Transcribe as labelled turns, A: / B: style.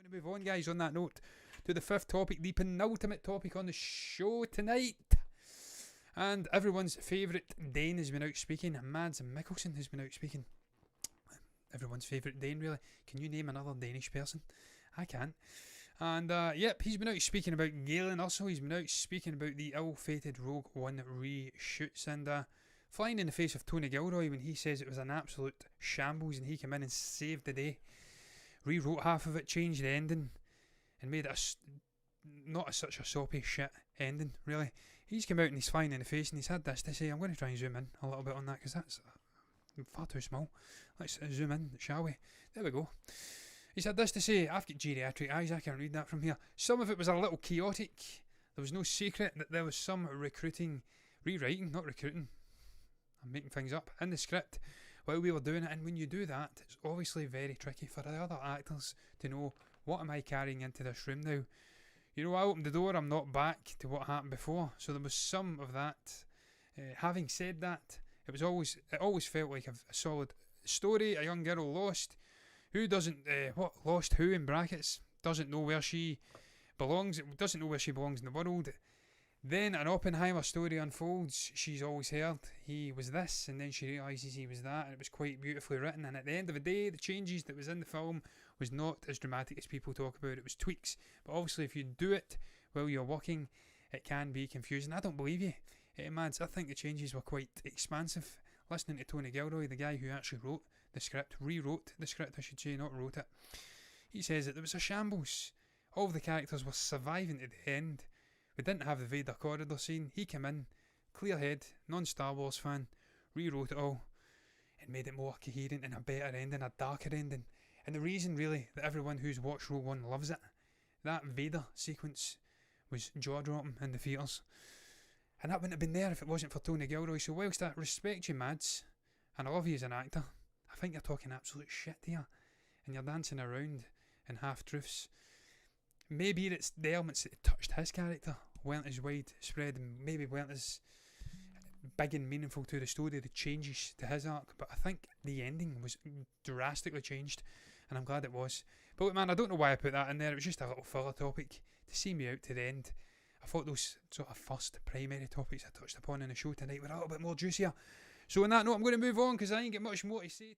A: going to move on, guys, on that note, to the fifth topic, the penultimate topic on the show tonight. And everyone's favourite Dane has been out speaking. Mads Mikkelsen has been out speaking. Everyone's favourite Dane, really. Can you name another Danish person? I can't. And yep, he's been out speaking about Galen. Also, he's been out speaking about the ill-fated Rogue One reshoots and flying in the face of Tony Gilroy when he says it was an absolute shambles and he came in and saved the day. Rewrote half of it, changed the ending, and made it not such a soppy shit ending, really. He's come out and he's flying in the face and he's had this to say. I'm going to try and zoom in a little bit on that because that's far too small. Let's zoom in, shall we? There we go. He's had this to say. I've got geriatric eyes, I can't read that from here. Some of it was a little chaotic. There was no secret that there was some rewriting, not recruiting. I'm making things up in the script while we were doing it, and when you do that, it's obviously very tricky for the other actors to know, what am I carrying into this room now? You know, I opened the door, I'm not back to what happened before, so there was some of that. Having said that, it always felt like a solid story. A young girl lost, who doesn't, lost who in brackets, doesn't know where she belongs, doesn't know where she belongs in the world. Then an Oppenheimer story unfolds. She's always heard he was this, and then she realises he was that, and it was quite beautifully written. And at the end of the day, the changes that was in the film was not as dramatic as people talk about. It was tweaks, but obviously if you do it while you're working, it can be confusing. I don't believe you, Mads. I think the changes were quite expansive. Listening to Tony Gilroy, the guy who actually wrote the script, rewrote the script I should say, not wrote it, he says that there was a shambles. All of the characters were surviving to the end. We didn't have the Vader corridor scene. He came in, clear head, non-Star Wars fan, rewrote it all and made it more coherent and a better ending, a darker ending. And the reason really that everyone who's watched Rogue One loves it, that Vader sequence was jaw-dropping in the theatres. And that wouldn't have been there if it wasn't for Tony Gilroy. So whilst I respect you, Mads, and I love you as an actor, I think you're talking absolute shit here. And you're dancing around in half-truths. Maybe it's the elements that touched his character weren't as widespread and maybe weren't as big and meaningful to the story, the changes to his arc, but I think the ending was drastically changed, and I'm glad it was. But look, man, I don't know why I put that in there. It was just a little filler topic to see me out to the end. I thought those sort of first primary topics I touched upon in the show tonight were a little bit more juicier. So on that note, I'm going to move on because I ain't got much more to say.